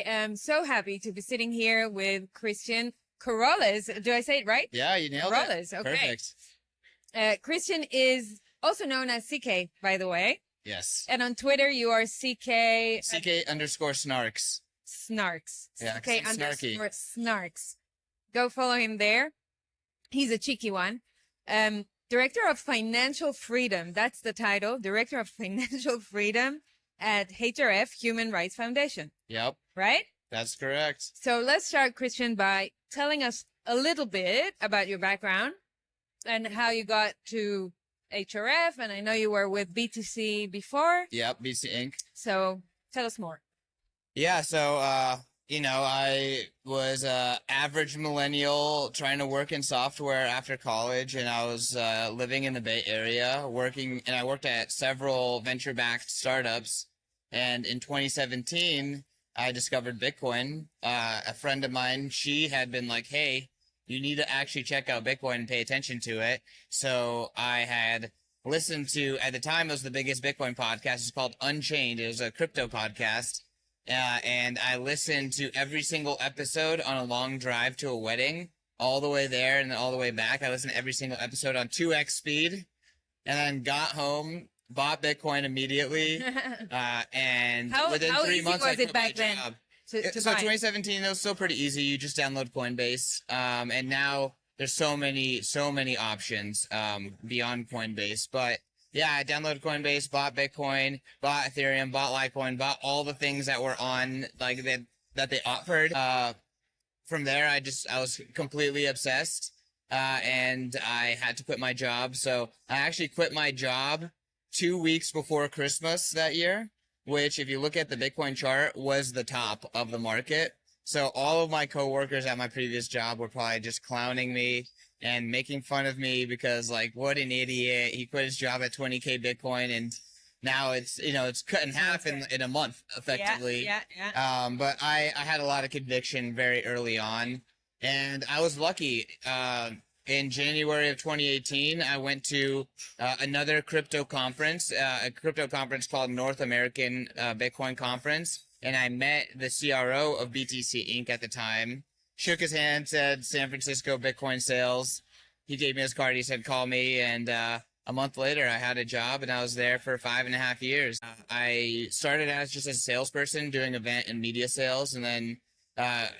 I am so happy to be sitting here with Christian Keroles. Do I say it right? Yeah, you nailed Keroles, it. okay. Perfect. Christian is also known as CK, by the way. Yes. And on Twitter, you are CK... CK_snarks. Snarks. Yeah, CK snarky. underscore Snarks. Go follow him there. He's a cheeky one. Director of Financial Freedom. That's the title. Director of Financial Freedom at HRF Human Rights Foundation. Yep. Right? That's correct. So let's start, Christian, by telling us a little bit about your background and how you got to HRF. And I know you were with BTC before. Yep, BTC Inc. So tell us more. Yeah, so, I was a average millennial trying to work in software after college, and I was living in the Bay Area, and I worked at several venture-backed startups. And in 2017, I discovered Bitcoin. A friend of mine, she had been like, hey, you need to actually check out Bitcoin and pay attention to it. So I had listened to, at the time, it was the biggest Bitcoin podcast. It's called Unchained. It was a crypto podcast. And I listened to every single episode on a long drive to a wedding, all the way there and then all the way back. I listened to every single episode on 2x speed, and then got home, bought Bitcoin immediately, and within 3 months, I quit my job. So 2017, it was still pretty easy. You just download Coinbase, and now there's so many options beyond Coinbase. But yeah, I downloaded Coinbase, bought Bitcoin, bought Ethereum, bought Litecoin, bought all the things that were on like that they offered. From there, I was completely obsessed, and I had to quit my job. So I actually quit my job 2 weeks before Christmas that year, which, if you look at the Bitcoin chart, was the top of the market. So all of my coworkers at my previous job were probably just clowning me and making fun of me because, like, what an idiot. He quit his job at 20K Bitcoin, and now it's cut in half in a month, effectively. Yeah. But I had a lot of conviction very early on, and I was lucky. In January of 2018, I went to another crypto conference, a crypto conference called North American Bitcoin Conference, and I met the CRO of BTC Inc. at the time. Shook his hand, said San Francisco Bitcoin sales. He gave me his card. He said, call me. And a month later, I had a job, and I was there for 5.5 years. I started as just a salesperson doing event and media sales, and then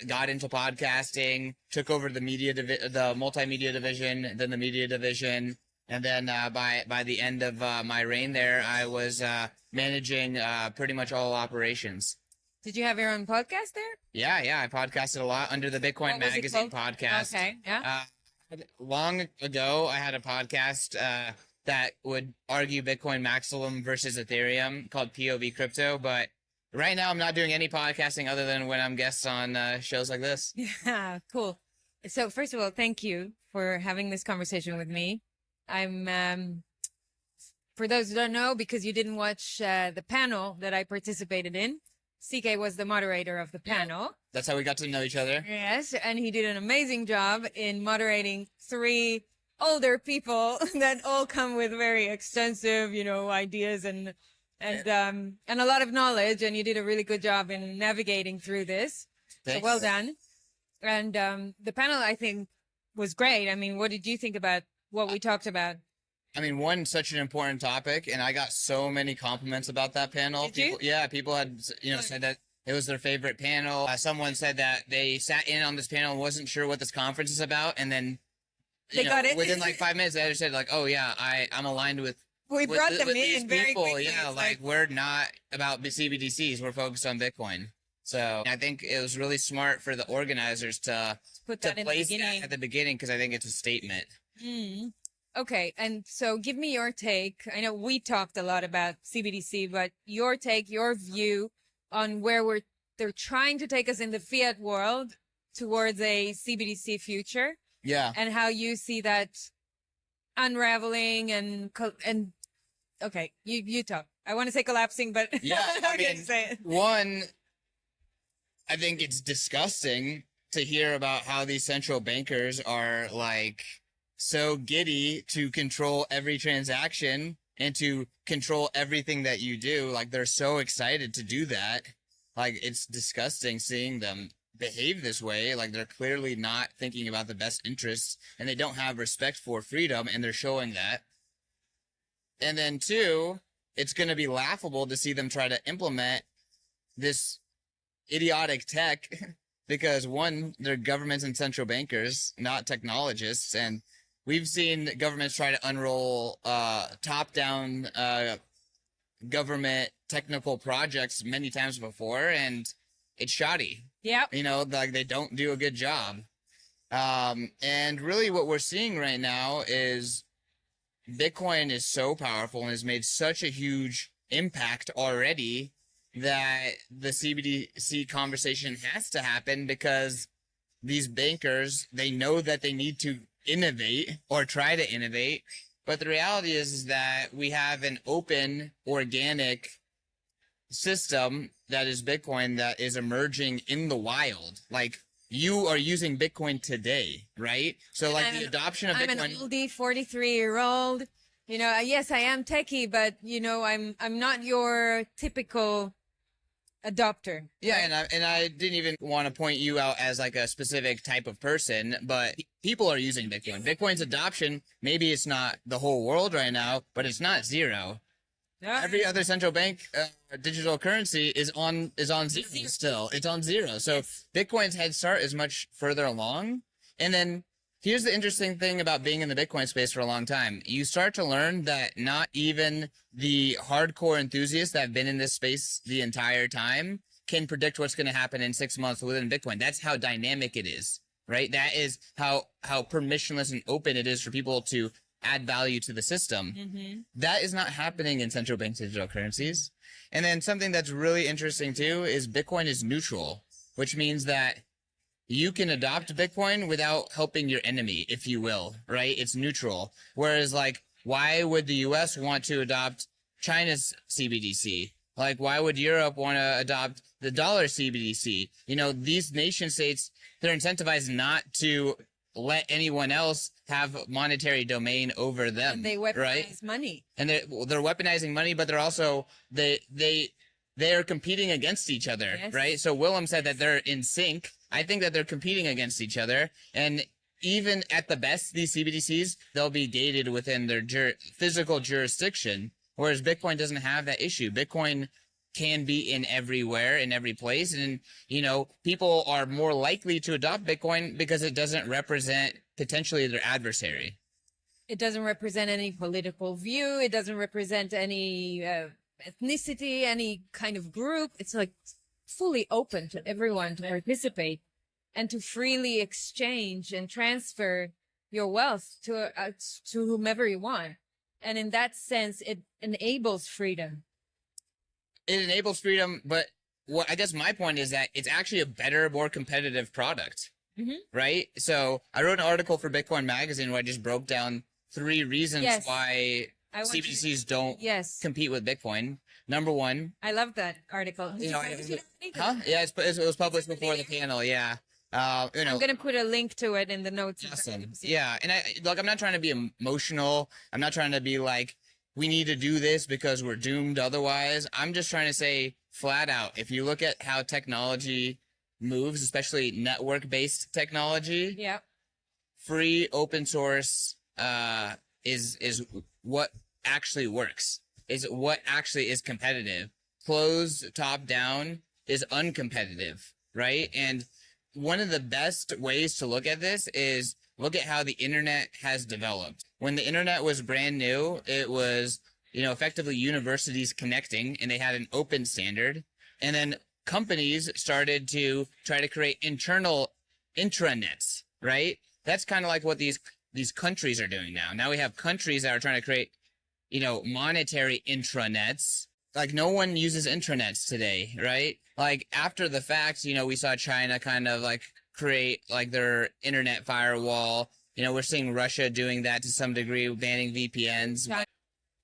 got into podcasting, took over the multimedia division, then the media division. And then by the end of my reign there, I was managing pretty much all operations. Did you have your own podcast there? Yeah. I podcasted a lot under the Bitcoin Magazine podcast. Okay, yeah. Long ago, I had a podcast that would argue Bitcoin maximum versus Ethereum called POV Crypto. But right now, I'm not doing any podcasting other than when I'm guests on shows like this. Yeah, cool. So first of all, thank you for having this conversation with me. I'm, for those who don't know, because you didn't watch the panel that I participated in, CK was the moderator of the panel. That's how we got to know each other. Yes, and he did an amazing job in moderating 3 older people that all come with very extensive, ideas and a lot of knowledge. And you did a really good job in navigating through this. Thanks. So well done. And the panel, I think, was great. I mean, what did you think about what we talked about? I mean, such an important topic, and I got so many compliments about that panel. Did you? Yeah, people had, said that it was their favorite panel. Someone said that they sat in on this panel and wasn't sure what this conference is about, and then they got it within like 5 minutes. They just said like, "Oh yeah, I'm aligned with." We brought them in very quickly. Yeah, like we're not about CBDCs. We're focused on Bitcoin. So I think it was really smart for the organizers to put that place that at the beginning, because I think it's a statement. Mm. Okay, and so give me your take. I know we talked a lot about CBDC, but your take, your view on where they're trying to take us in the fiat world towards a CBDC future. Yeah. And how you see that unraveling and okay, you talk. I want to say collapsing, but yeah, I mean, say it. One, I think it's disgusting to hear about how these central bankers are like so giddy to control every transaction and to control everything that you do. Like, they're so excited to do that. Like, it's disgusting seeing them behave this way. Like, they're clearly not thinking about the best interests, and they don't have respect for freedom, and they're showing that. And then two, it's going to be laughable to see them try to implement this idiotic tech because one, they're governments and central bankers, not technologists. And we've seen governments try to unroll top-down government technical projects many times before, and it's shoddy. Yeah. You know, like they don't do a good job. And really what we're seeing right now is Bitcoin is so powerful and has made such a huge impact already that the CBDC conversation has to happen because these bankers, they know that they need to innovate or try to innovate. But the reality is that we have an open, organic system that is Bitcoin that is emerging in the wild. Like, you are using Bitcoin today, right? So like the adoption of Bitcoin. I'm an oldie 43-year-old. You know, yes, I am techie, but you know, I'm not your typical adopter. Yeah, and I didn't even want to point you out as like a specific type of person, but people are using Bitcoin. Bitcoin's adoption, maybe it's not the whole world right now, but it's not zero. Yeah. Every other central bank digital currency is on zero still. It's on zero. So Bitcoin's head start is much further along. And then here's the interesting thing about being in the Bitcoin space for a long time. You start to learn that not even the hardcore enthusiasts that have been in this space the entire time can predict what's going to happen in 6 months within Bitcoin. That's how dynamic it is, right? That is how permissionless and open it is for people to add value to the system. Mm-hmm. That is not happening in central bank digital currencies. And then something that's really interesting too is Bitcoin is neutral, which means that you can adopt Bitcoin without helping your enemy, if you will, right? It's neutral. Whereas like, why would the US want to adopt China's CBDC? Like, why would Europe want to adopt the dollar CBDC? You know, these nation states, they're incentivized not to let anyone else have monetary domain over them. And they weaponize right? money. And they're weaponizing money, but they're also they are competing against each other, Yes. right? So Willem said that they're in sync. I think that they're competing against each other, and even at the best, these CBDCs, they'll be gated within their physical jurisdiction, whereas Bitcoin doesn't have that issue. Bitcoin can be in everywhere, in every place. And, you know, people are more likely to adopt Bitcoin because it doesn't represent potentially their adversary. It doesn't represent any political view. It doesn't represent any ethnicity, any kind of group. It's like fully open to everyone to participate and to freely exchange and transfer your wealth to whomever you want. And in that sense, it enables freedom. It enables freedom, but what I guess my point is that it's actually a better, more competitive product, right? So I wrote an article for Bitcoin Magazine where I just broke down 3 reasons Yes. why CBDCs don't compete with Bitcoin. Number one, I love that article. you know, huh? Yeah, it was published before the panel. Yeah. You know, I'm going to put a link to it in the notes. awesome. Yeah. And I'm not trying to be emotional. I'm not trying to be like, we need to do this because we're doomed otherwise. I'm just trying to say flat out, if you look at how technology moves, especially network-based technology, free open source is what actually works, is what actually is competitive. Closed top down is uncompetitive, right? And one of the best ways to look at this is look at how the internet has developed. When the internet was brand new, it was, you know, effectively universities connecting, and they had an open standard. And then companies started to try to create internal intranets, right? That's kind of like what these countries are doing now. Now we have countries that are trying to create, you know, monetary intranets. Like, no one uses intranets today, right? Like, after the fact, you know, we saw China kind of like create like their internet firewall. You know, we're seeing Russia doing that to some degree, banning VPNs. But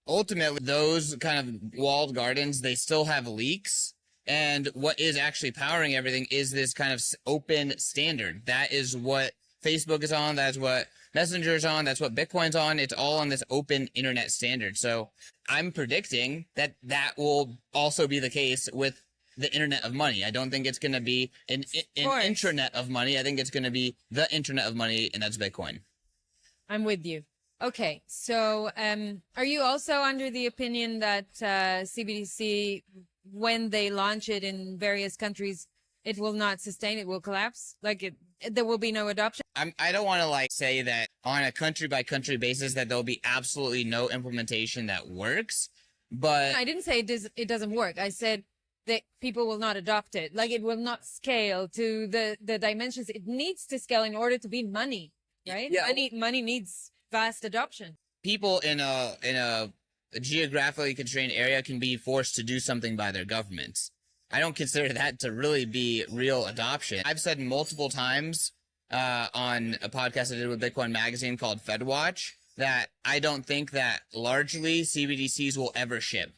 ultimately, those kind of walled gardens, they still have leaks. And what is actually powering everything is this kind of open standard. That is what Facebook is on. That's what Messenger is on. That's what Bitcoin's on. It's all on this open internet standard. So I'm predicting that that will also be the case with the internet of money. I don't think it's going to be an course. intranet of money. I think it's going to be the internet of money, and that's Bitcoin. I'm with you. Okay, so are you also under the opinion that CBDC, when they launch it in various countries, it will not sustain, it will collapse? Like there will be no adoption? I don't want to like say that on a country by country basis that there'll be absolutely no implementation that works, but I didn't say it doesn't work. I said that people will not adopt it. Like it will not scale to the dimensions it needs to scale in order to be money, right? Yeah. Money needs vast adoption. people in a geographically constrained area can be forced to do something by their governments. I don't consider that to really be real adoption. I've said multiple times on a podcast I did with Bitcoin Magazine called FedWatch that I don't think that largely CBDCs will ever ship,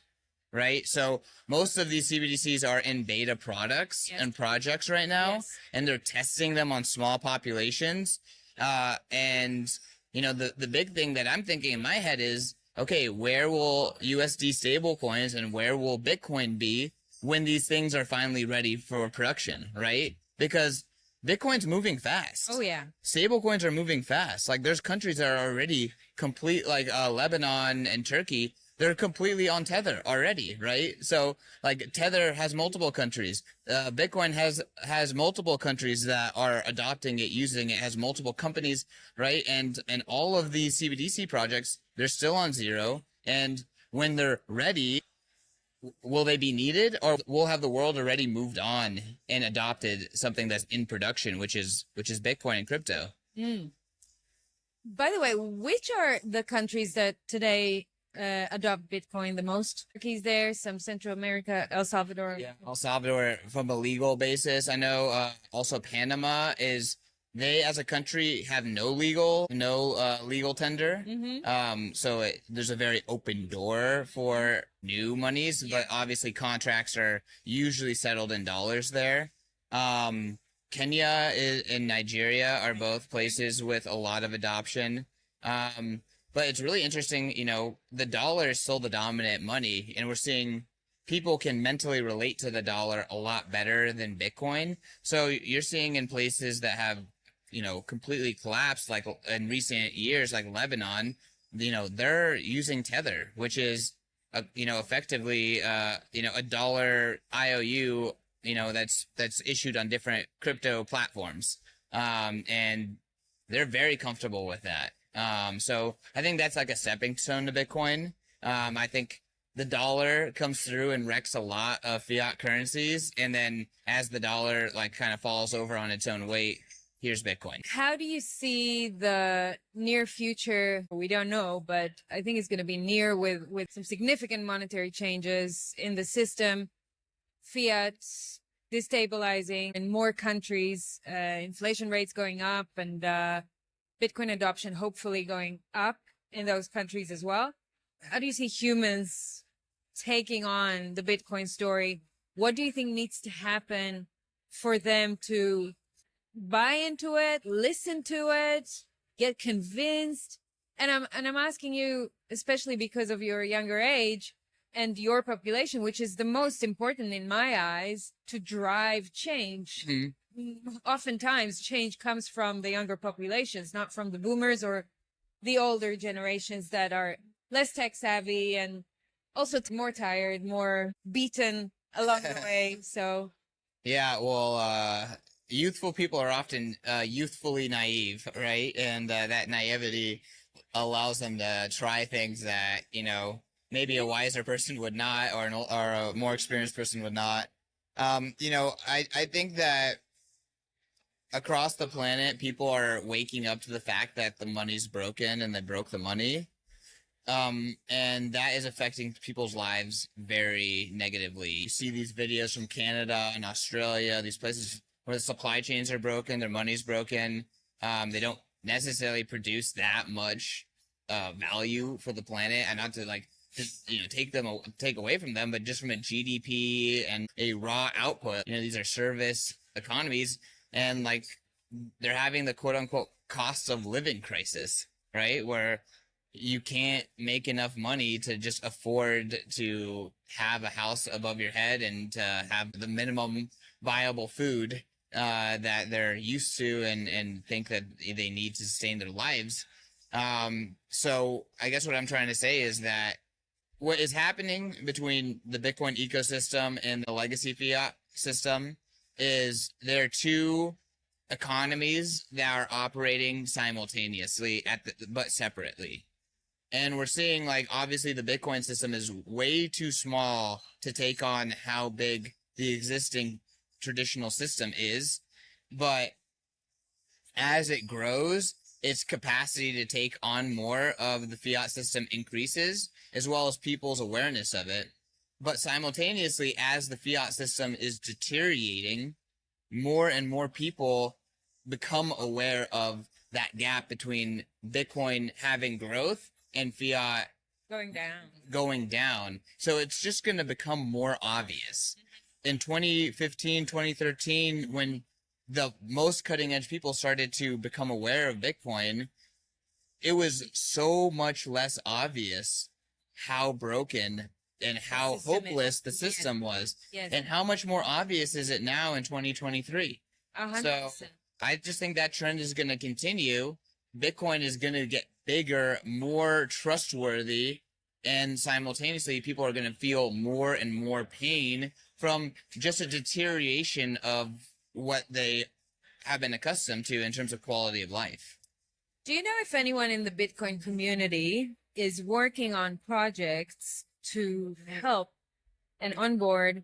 right? So most of these CBDCs are in beta products and projects right now, and they're testing them on small populations. And, you know, the big thing that I'm thinking in my head is, okay, where will USD stablecoins and where will Bitcoin be when these things are finally ready for production, right? Because Bitcoin's moving fast. Oh, yeah. Stablecoins are moving fast. Like, there's countries that are already complete, like Lebanon and Turkey, they're completely on Tether already, right? So, like, Tether has multiple countries. Bitcoin has multiple countries that are adopting it, using it, has multiple companies, right? And all of these CBDC projects, they're still on zero. And when they're ready, will they be needed, or will have the world already moved on and adopted something that's in production, which is Bitcoin and crypto? By the way, which are the countries that today adopt Bitcoin the most? Turkey's there, some Central America, El Salvador. Yeah, El Salvador from a legal basis. I know also Panama they as a country have no legal tender. So there's a very open door for new monies, but obviously contracts are usually settled in dollars there. Kenya and Nigeria are both places with a lot of adoption. But it's really interesting, you know, the dollar is still the dominant money, and we're seeing people can mentally relate to the dollar a lot better than Bitcoin. So you're seeing in places that have, you know, completely collapsed, like in recent years, like Lebanon, you know, they're using Tether, which is, you know, effectively, you know, a dollar IOU, you know, that's issued on different crypto platforms. And they're very comfortable with that. So I think that's like a stepping stone to Bitcoin. I think the dollar comes through and wrecks a lot of fiat currencies. And then as the dollar like kind of falls over on its own weight, here's Bitcoin. How do you see the near future? We don't know, but I think it's going to be near with some significant monetary changes in the system, fiat destabilizing in more countries, inflation rates going up, and Bitcoin adoption hopefully going up in those countries as well. How do you see humans taking on the Bitcoin story? What do you think needs to happen for them to buy into it, listen to it, get convinced? And I'm asking you, especially because of your younger age and your population, which is the most important in my eyes to drive change. Oftentimes change comes from the younger populations, not from the boomers or the older generations that are less tech savvy and also more tired, more beaten along the way. So yeah, well, youthful people are often youthfully naive, right? And that naivety allows them to try things that, you know, maybe a wiser person would not, or a more experienced person would not. You know, I think that across the planet, people are waking up to the fact that the money's broken and they broke the money. And that is affecting people's lives very negatively. You see these videos from Canada and Australia, these places where the supply chains are broken, their money's broken. They don't necessarily produce that much value for the planet, and not to like just, you know, take away from them, but just from a GDP and a raw output. You know, these are service economies, and like they're having the quote unquote cost of living crisis, right? Where you can't make enough money to just afford to have a house above your head and to have the minimum viable food that they're used to and think that they need to sustain their lives. So I guess what I'm trying to say is that what is happening between the Bitcoin ecosystem and the legacy fiat system is there are two economies that are operating simultaneously but separately. And we're seeing, like, obviously the Bitcoin system is way too small to take on how big the existing traditional system is. But as it grows, its capacity to take on more of the fiat system increases, as well as people's awareness of it. But simultaneously, as the fiat system is deteriorating, more and more people become aware of that gap between Bitcoin having growth and fiat going down. So it's just going to become more obvious. In 2015, 2013, when the most cutting edge people started to become aware of Bitcoin, it was so much less obvious how broken and how hopeless the system was. Yes. And how much more obvious is it now in 2023? 100%. So I just think that trend is going to continue. Bitcoin is going to get bigger, more trustworthy, and simultaneously people are going to feel more and more pain from just a deterioration of what they have been accustomed to in terms of quality of life. Do you know if anyone in the Bitcoin community is working on projects to help and onboard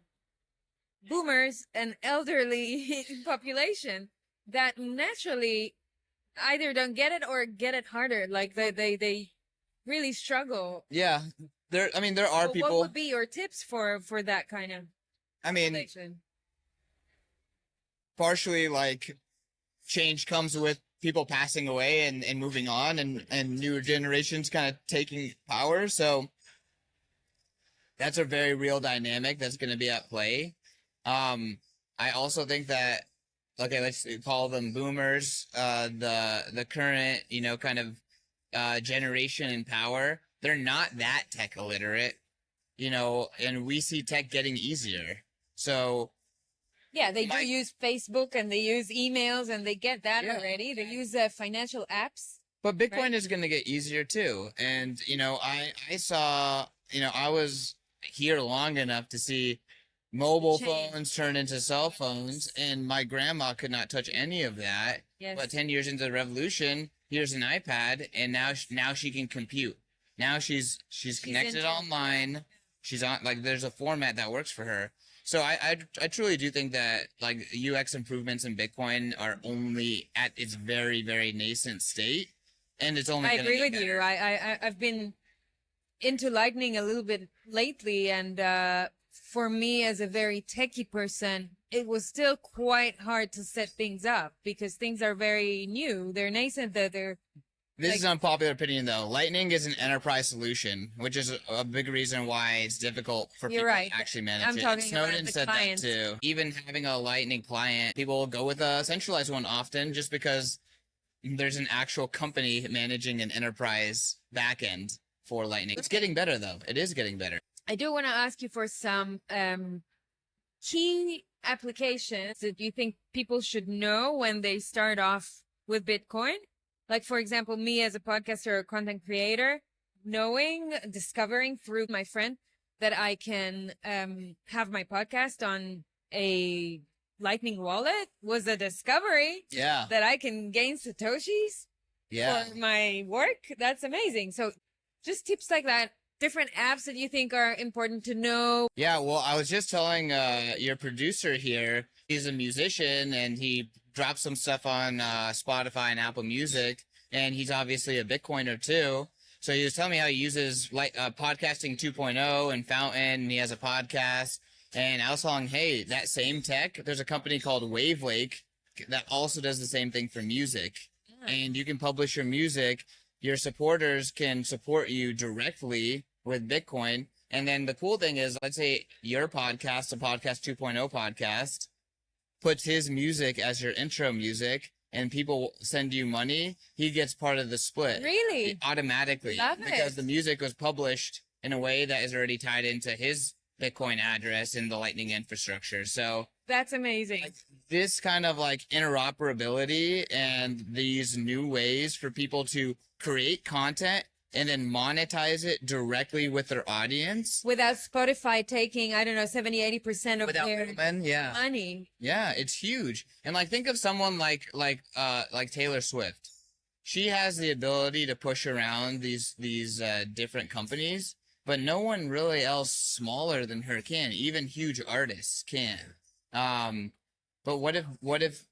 boomers and elderly population that naturally either don't get it or get it harder? Like they really struggle. Yeah, there are people. What would be your tips for that kind of population? Partially, like, change comes with people passing away and moving on and newer generations kind of taking power. So that's a very real dynamic that's going to be at play. I also think that, okay, let's call them boomers, the current, kind of generation in power, they're not that tech illiterate, and we see tech getting easier. So yeah, they do use Facebook and they use emails and they get that already. They use financial apps. But Bitcoin is going to get easier too. And, I saw, I was here long enough to see mobile phones turn into cell phones, and my grandma could not touch any of that. Yes. But 10 years into the revolution, here's an iPad, and now she can compute. Now she's connected online. She's on, like, there's a format that works for her. So I truly do think that, like, UX improvements in Bitcoin are only at its very, very nascent state, and it's only. I agree with you. I've been into Lightning a little bit lately, and for me as a very techie person, it was still quite hard to set things up because things are very new. They're nascent. This is unpopular opinion, though. Lightning is an enterprise solution, which is a big reason why it's difficult for people to actually manage I'm it. talking Snowden about the said clients. that too. Even having a Lightning client, people will go with a centralized one often just because there's an actual company managing an enterprise backend for Lightning. It's getting better, though. It is getting better. I do want to ask you for some key applications that you think people should know when they start off with Bitcoin. Like, for example, me as a podcaster or content creator, discovering through my friend that I can have my podcast on a Lightning wallet was a discovery. Yeah. That I can gain Satoshis for my work. That's amazing. So just tips like that. Different apps that you think are important to know. Yeah, well, I was just telling your producer here, he's a musician and he dropped some stuff on Spotify and Apple Music, and he's obviously a Bitcoiner too. So he was telling me how he uses podcasting 2.0 and Fountain, and he has a podcast. And I was telling, hey, that same tech, there's a company called Wavelake that also does the same thing for music. And you can publish your music. Your supporters can support you directly with Bitcoin. And then the cool thing is, let's say your podcast, a podcast 2.0 podcast, puts his music as your intro music, and people send you money, he gets part of the split. Really? Automatically. Love because it. the music was published in a way that is already tied into his Bitcoin address in the Lightning infrastructure. So That's amazing. this kind of like interoperability and these new ways for people to create content and then monetize it directly with their audience Without Spotify taking, I don't know, 70-80% of without their middlemen, yeah. money. Yeah, it's huge. And like think of someone like Taylor Swift. She has the ability to push around these different companies, but no one really else smaller than her can. Even huge artists can. But what if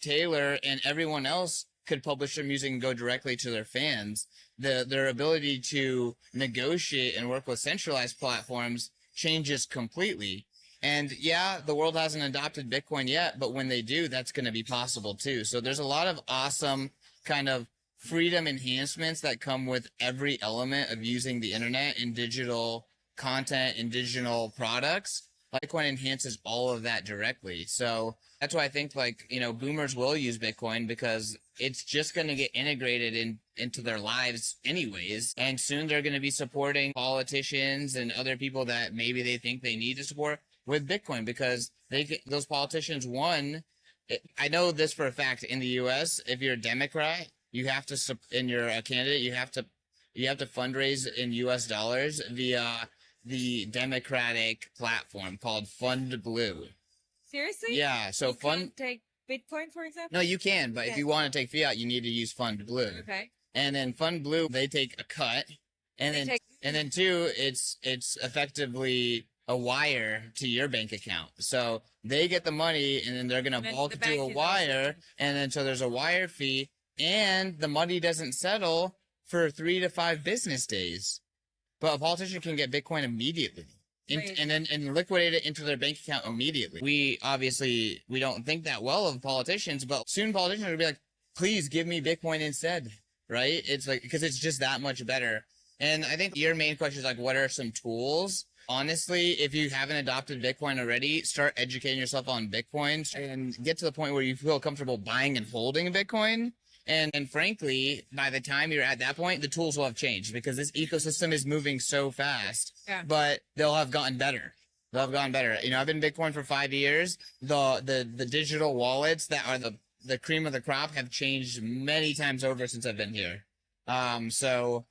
Taylor and everyone else could publish their music and go directly to their fans? Their ability to negotiate and work with centralized platforms changes completely. And yeah, the world hasn't adopted Bitcoin yet, but when they do, that's going to be possible too. So there's a lot of awesome kind of freedom enhancements that come with every element of using the internet and digital content and digital products. Bitcoin enhances all of that directly. So that's why I think boomers will use Bitcoin because it's just going to get integrated into their lives anyways. And soon they're going to be supporting politicians and other people that maybe they think they need to support with Bitcoin because those politicians I know this for a fact in the US, if you're a Democrat, you have to, and you're a candidate, you have to fundraise in US dollars via the Democratic platform called Fund Blue. Seriously? Yeah. So you can't take Bitcoin, for example? No, you can, but if you want to take fiat, you need to use Fund Blue. Okay. And then Fund Blue, they take a cut, and then two, it's effectively a wire to your bank account. So they get the money, and then they're gonna bulk do a wire, and then so there's a wire fee, and the money doesn't settle for 3 to 5 business days. But a politician can get Bitcoin immediately and liquidate it into their bank account immediately. We don't think that well of politicians, but soon politicians will be like, please give me Bitcoin instead, right? It's like, because it's just that much better. And I think your main question is like, what are some tools? Honestly, if you haven't adopted Bitcoin already, start educating yourself on Bitcoin and get to the point where you feel comfortable buying and holding a Bitcoin. And frankly, by the time you're at that point, the tools will have changed because this ecosystem is moving so fast. Yeah. But they'll have gotten better. They'll have gotten better. I've been Bitcoin for 5 years. The digital wallets that are the cream of the crop have changed many times over since I've been here. So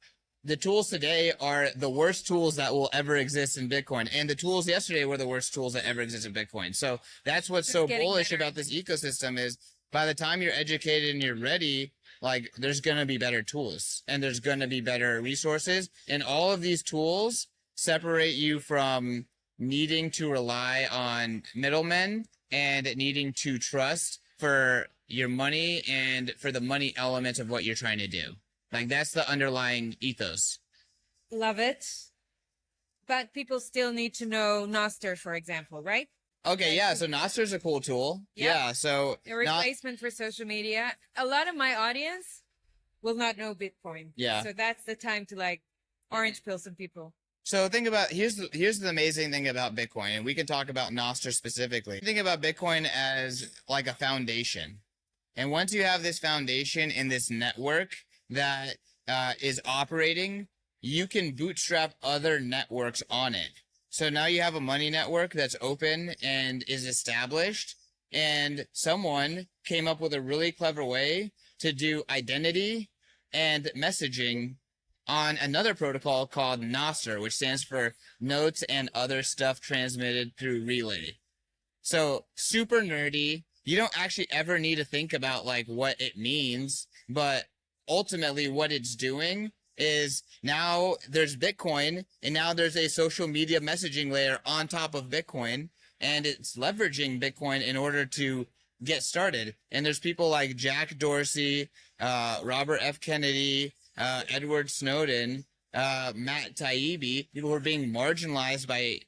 the tools today are the worst tools that will ever exist in Bitcoin. And the tools yesterday were the worst tools that ever exist in Bitcoin. So that's what's so bullish about this ecosystem is by the time you're educated and you're ready, like there's going to be better tools and there's going to be better resources. And all of these tools separate you from needing to rely on middlemen and needing to trust for your money and for the money element of what you're trying to do. Like that's the underlying ethos. Love it. But people still need to know Nostr, for example, right? Okay, yeah, so Nostr is a cool tool. Yep. Yeah, so A replacement for social media. A lot of my audience will not know Bitcoin. Yeah. So that's the time to like orange pill some people. So think about here's the amazing thing about Bitcoin, and we can talk about Nostr specifically. Think about Bitcoin as like a foundation. And once you have this foundation in this network that is operating, you can bootstrap other networks on it. So now you have a money network that's open and is established, and someone came up with a really clever way to do identity and messaging on another protocol called Nostr, which stands for Notes and Other Stuff Transmitted Through Relay. So super nerdy. You don't actually ever need to think about like what it means, but ultimately what it's doing is now there's Bitcoin and now there's a social media messaging layer on top of Bitcoin, and it's leveraging Bitcoin in order to get started. And there's people like Jack Dorsey, Robert F. Kennedy, Edward Snowden, Matt Taibbi, people who are being marginalized by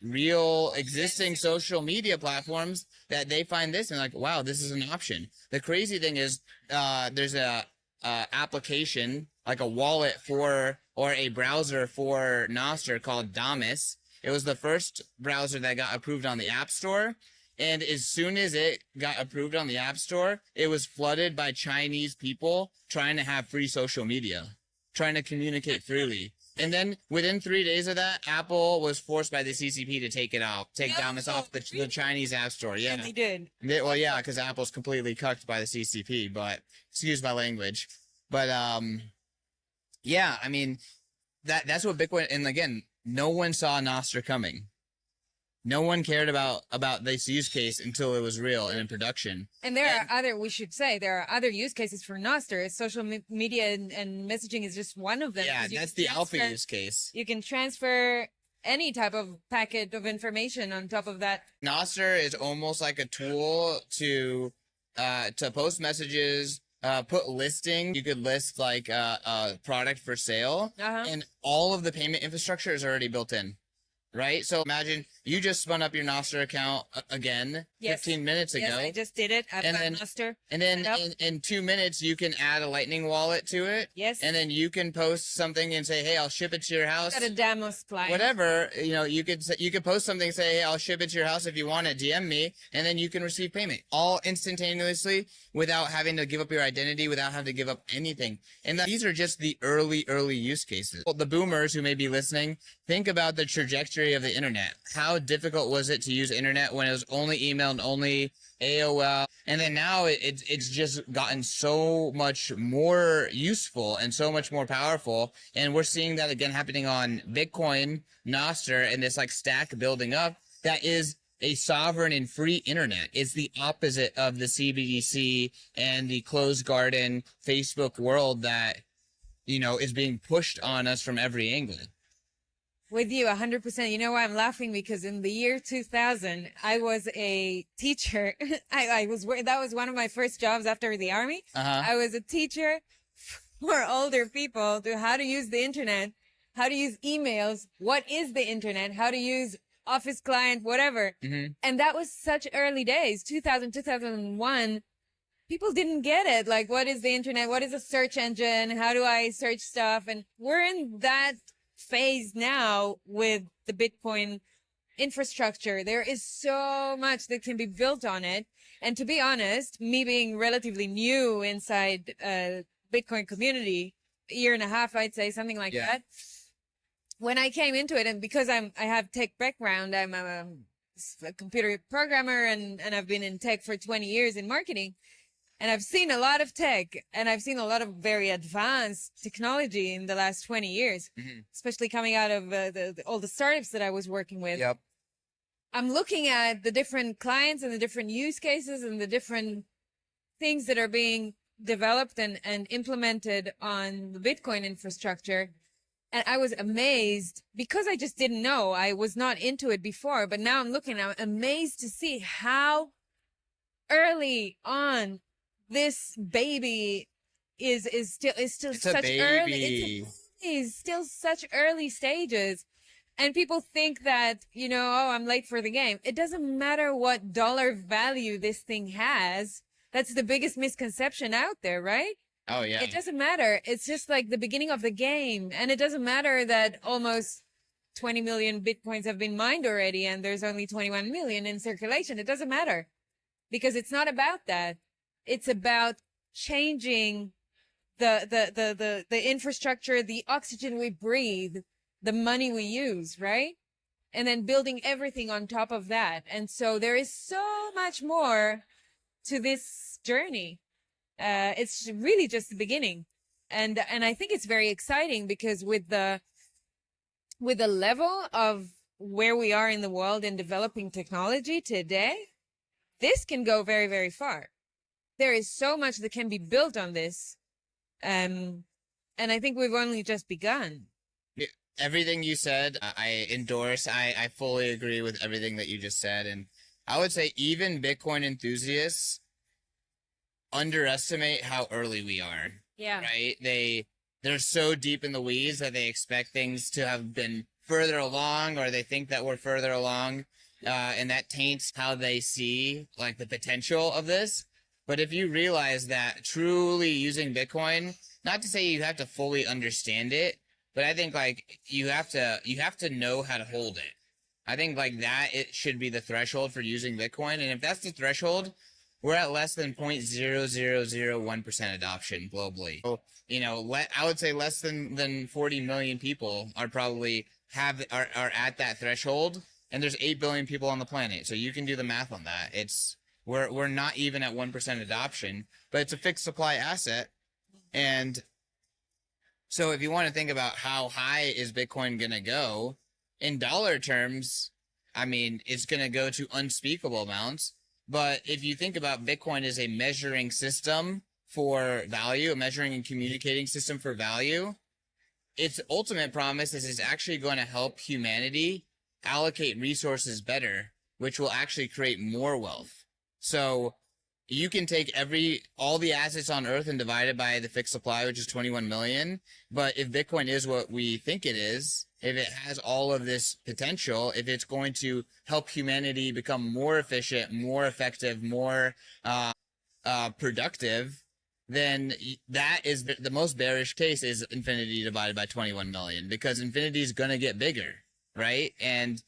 real existing social media platforms that they find this and like, wow, this is an option. The crazy thing is there's a application, like a wallet or a browser for Nostr called Damus. It was the first browser that got approved on the App Store. And as soon as it got approved on the App Store, it was flooded by Chinese people trying to have free social media, trying to communicate freely. And then within 3 days of that, Apple was forced by the CCP to take down this off the Chinese App Store. Yeah, And they did. well, yeah, because Apple's completely cucked by the CCP. But excuse my language. But yeah, I mean, that's what Bitcoin. And again, no one saw Nostr coming. No one cared about this use case until it was real and in production. And there are other use cases for Nostr. Social media and messaging is just one of them. Yeah, that's the alpha use case. You can transfer any type of packet of information on top of that. Nostr is almost like a tool to post messages, put listing. You could list like a product for sale, and all of the payment infrastructure is already built in. Right? So imagine you just spun up your Nostr account again 15 minutes ago. Yes, I just did it. I've got Nostr. And then in 2 minutes, you can add a Lightning wallet to it. Yes. And then you can post something and say, hey, I'll ship it to your house. Got a Damos client. Whatever, you could post something and say, hey, I'll ship it to your house if you want it. DM me. And then you can receive payment all instantaneously without having to give up your identity, without having to give up anything. And these are just the early use cases. Well, the boomers who may be listening, think about the trajectory of the internet. How difficult was it to use internet when it was only email and only AOL? And then now it's just gotten so much more useful and so much more powerful. And we're seeing that again happening on Bitcoin, Nostr, and this like stack building up that is a sovereign and free internet. It's the opposite of the CBDC and the closed garden Facebook world that, is being pushed on us from every angle. With you 100%. You know why I'm laughing? Because in the year 2000, I was a teacher. That was one of my first jobs after the army. I was a teacher for older people to how to use the internet, how to use emails, what is the internet, how to use Office client, whatever. And that was such early days, 2000, 2001. People didn't get it. Like, what is the internet? What is a search engine? How do I search stuff? And we're in that phase now with the Bitcoin infrastructure. There is so much that can be built on it. And to be honest, me being relatively new inside Bitcoin community, a year and a half, I'd say, something like that. When I came into it, and because I have tech background, I'm a computer programmer and I've been in tech for 20 years in marketing. And I've seen a lot of tech and I've seen a lot of very advanced technology in the last 20 years, especially coming out of all the startups that I was working with. Yep. I'm looking at the different clients and the different use cases and the different things that are being developed and implemented on the Bitcoin infrastructure. And I was amazed because I just didn't know. I was not into it before, but now I'm amazed to see how early on this baby is still such early. It's still such early stages. And people think that, oh, I'm late for the game. It doesn't matter what dollar value this thing has. That's the biggest misconception out there, right? Oh, yeah. It doesn't matter. It's just like the beginning of the game. And it doesn't matter that almost 20 million Bitcoins have been mined already and there's only 21 million in circulation. It doesn't matter because it's not about that. It's about changing the infrastructure, the oxygen we breathe, the money we use, right? And then building everything on top of that. And so there is so much more to this journey. It's really just the beginning. And I think it's very exciting because with the level of where we are in the world in developing technology today, this can go very, very far. There is so much that can be built on this. And I think we've only just begun. Everything you said, I endorse. I fully agree with everything that you just said. And I would say even Bitcoin enthusiasts underestimate how early we are. Yeah. Right? They're so deep in the weeds that they expect things to have been further along, or they think that we're further along. And that taints how they see like the potential of this. But if you realize that truly using Bitcoin, not to say you have to fully understand it, but I think like you have to know how to hold it. I think like that, it should be the threshold for using Bitcoin. And if that's the threshold, we're at less than 0.0001% adoption globally. So, I would say less than 40 million people are probably are at that threshold. And there's 8 billion people on the planet. So you can do the math on that. We're not even at 1% adoption, but it's a fixed supply asset. And so if you want to think about how high is Bitcoin going to go in dollar terms, I mean, it's going to go to unspeakable amounts. But if you think about Bitcoin as a measuring system for value, a measuring and communicating system for value, its ultimate promise is it's actually going to help humanity allocate resources better, which will actually create more wealth. So you can take all the assets on Earth and divide it by the fixed supply, which is 21 million. But if Bitcoin is what we think it is, if it has all of this potential, if it's going to help humanity become more efficient, more effective, more productive, then that is the most bearish case is infinity divided by 21 million, because infinity is going to get bigger, right? And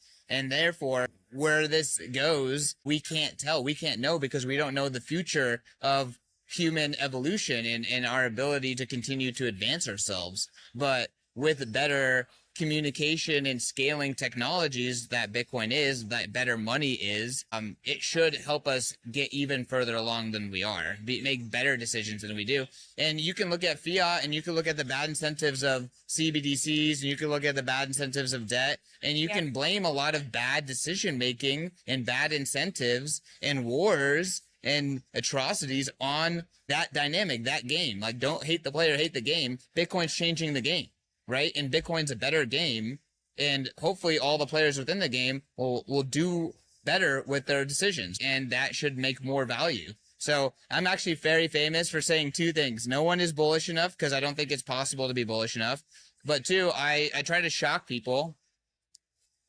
therefore, where this goes, we can't tell. We can't know because we don't know the future of human evolution and our ability to continue to advance ourselves. But with better communication and scaling technologies that Bitcoin is, that better money is, it should help us get even further along than we are, make better decisions than we do. And you can look at fiat and you can look at the bad incentives of CBDCs and you can look at the bad incentives of debt, and you can blame a lot of bad decision making and bad incentives and wars and atrocities on that dynamic, that game. Like, don't hate the player, hate the game. Bitcoin's changing the game, right? And Bitcoin's a better game, and hopefully all the players within the game will do better with their decisions, and that should make more value. So I'm actually very famous for saying two things. No one is bullish enough, because I don't think it's possible to be bullish enough. But two, I try to shock people.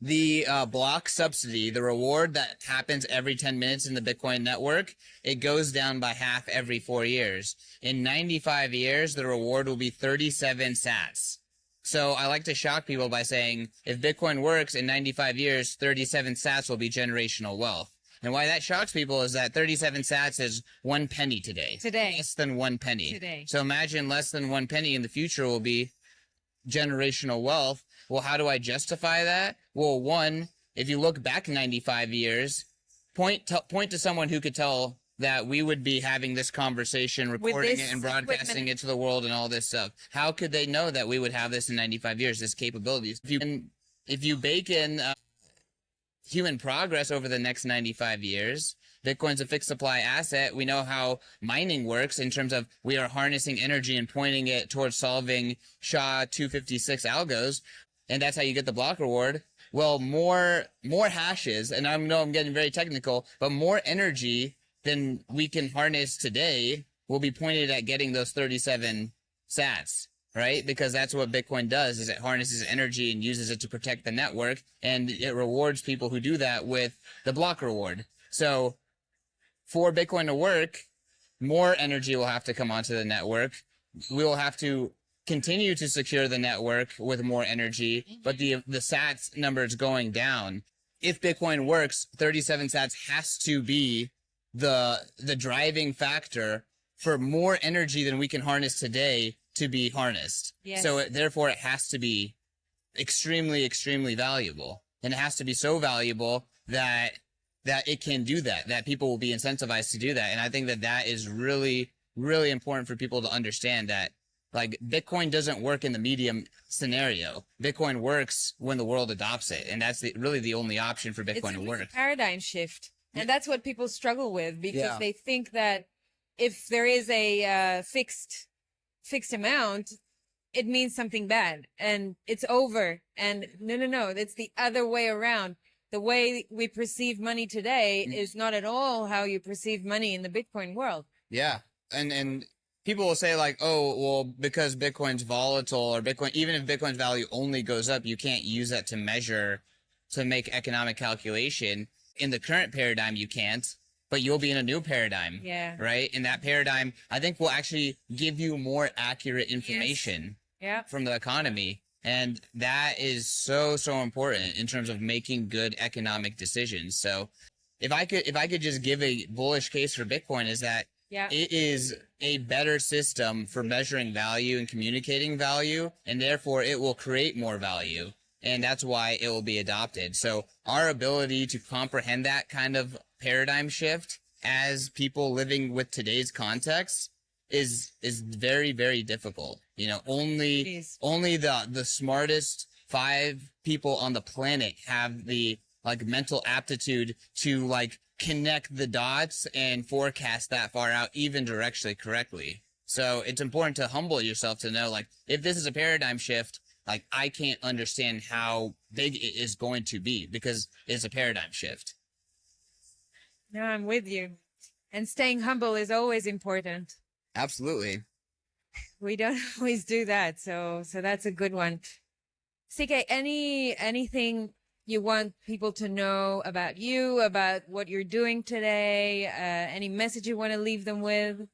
The block subsidy, the reward that happens every 10 minutes in the Bitcoin network, it goes down by half every 4 years. In 95 years, the reward will be 37 sats. So I like to shock people by saying, if Bitcoin works in 95 years, 37 sats will be generational wealth. And why that shocks people is that 37 sats is 1 penny today. Less than 1 penny. Today. So imagine less than 1 penny in the future will be generational wealth. Well, how do I justify that? Well, one, if you look back 95 years, point to someone who could tell that we would be having this conversation, recording it and broadcasting it to the world and all this stuff. How could they know that we would have this in 95 years, this capabilities? If you bake in human progress over the next 95 years, Bitcoin's a fixed supply asset. We know how mining works in terms of we are harnessing energy and pointing it towards solving SHA-256 algos, and that's how you get the block reward. Well, more hashes, and I know I'm getting very technical, but more energy than we can harness today will be pointed at getting those 37 sats, right? Because that's what Bitcoin does, is it harnesses energy and uses it to protect the network, and it rewards people who do that with the block reward. So for Bitcoin to work, more energy will have to come onto the network. We will have to continue to secure the network with more energy, but the sats number is going down. If Bitcoin works, 37 sats has to be the driving factor for more energy than we can harness today to be harnessed. Yes. So therefore it has to be extremely, extremely valuable. And it has to be so valuable that it can do that people will be incentivized to do that. And I think that is really, really important for people to understand that, like, Bitcoin doesn't work in the medium scenario. Bitcoin works when the world adopts it. And that's really the only option for Bitcoin to work. It's a paradigm shift. And that's what people struggle with, because they think that if there is a fixed amount, it means something bad and it's over. And no, it's the other way around. The way we perceive money today is not at all how you perceive money in the Bitcoin world. Yeah. And people will say, like, oh, well, because Bitcoin's volatile, or even if Bitcoin's value only goes up, you can't use that to measure, to make economic calculation. In the current paradigm, you can't, but you'll be in a new paradigm. Yeah. Right? And that paradigm, I think, will actually give you more accurate information from the economy. And that is so, so important in terms of making good economic decisions. So if I could just give a bullish case for Bitcoin, is that Yeah. it is a better system for measuring value and communicating value, and therefore it will create more value. And that's why it will be adopted. So our ability to comprehend that kind of paradigm shift as people living with today's context is very, very difficult. You know, only the smartest 5 people on the planet have the like mental aptitude to like connect the dots and forecast that far out even directionally correctly. So it's important to humble yourself to know, like, if this is a paradigm shift, like, I can't understand how big it is going to be because it's a paradigm shift. No, I'm with you. And staying humble is always important. Absolutely. We don't always do that. So that's a good one. CK, anything you want people to know about you, about what you're doing today? Any message you want to leave them with?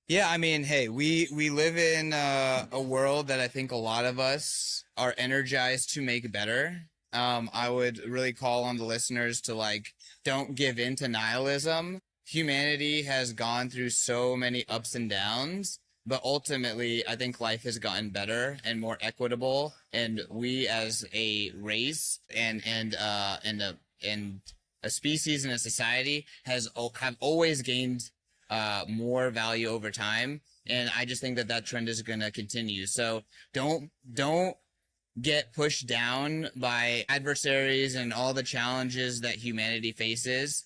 Yeah, I mean, hey, we live in a world that I think a lot of us are energized to make better. I would really call on the listeners to, like, don't give in to nihilism. Humanity has gone through so many ups and downs, but ultimately, I think life has gotten better and more equitable, and we as a race and a species and a society have always gained more value over time, and I just think that trend is going to continue. So don't get pushed down by adversaries and all the challenges that humanity faces.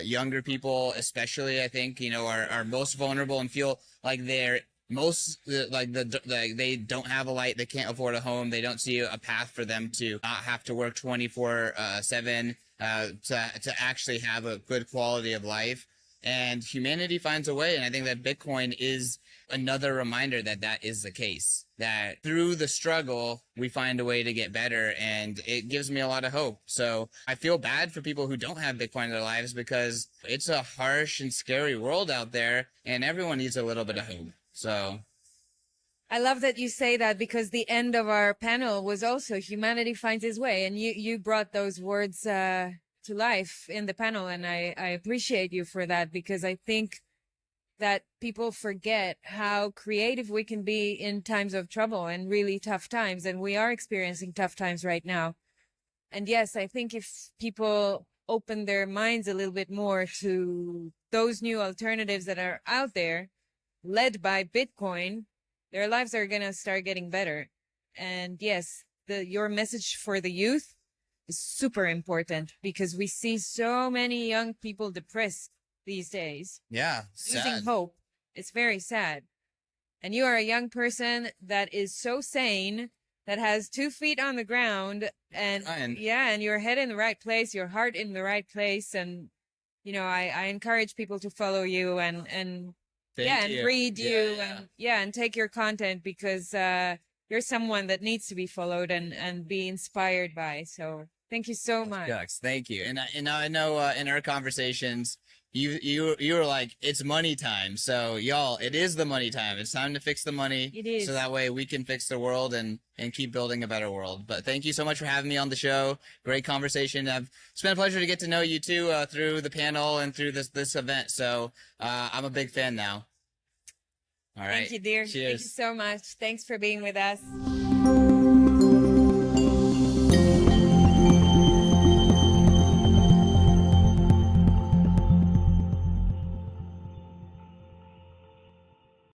Younger people, especially, I think, you know, are most vulnerable and feel like they're they don't have a light, they can't afford a home, they don't see a path for them to not have to work 24/7 to actually have a good quality of life. And humanity finds a way, and I think that Bitcoin is another reminder that that is the case. That through the struggle, we find a way to get better, and it gives me a lot of hope. So I feel bad for people who don't have Bitcoin in their lives because it's a harsh and scary world out there, and everyone needs a little bit of hope. So I love that you say that, because the end of our panel was also humanity finds its way, and you brought those words to life in the panel, and I appreciate you for that, because I think that people forget how creative we can be in times of trouble and really tough times, and we are experiencing tough times right now. And yes, I think if people open their minds a little bit more to those new alternatives that are out there, led by Bitcoin, their lives are going to start getting better. And yes, your message for the youth is super important, because we see so many young people depressed these days. yeah, Losing sad. hope. It's very sad. And you are a young person that is so sane, that has 2 feet on the ground, and and your head in the right place, your heart in the right place. And, you know, I encourage people to follow you and Thank you. read you Yeah. and take your content, because you're someone that needs to be followed and be inspired by. So thank you so much. Shucks, thank you. And I know in our conversations, you were like, it's money time. So y'all, it is the money time. It's time to fix the money. It is. So that way we can fix the world and keep building a better world. But thank you so much for having me on the show. Great conversation. It's been a pleasure to get to know you too through the panel and through this event. So I'm a big fan now. All right. Thank you, dear. Cheers. Thank you so much. Thanks for being with us.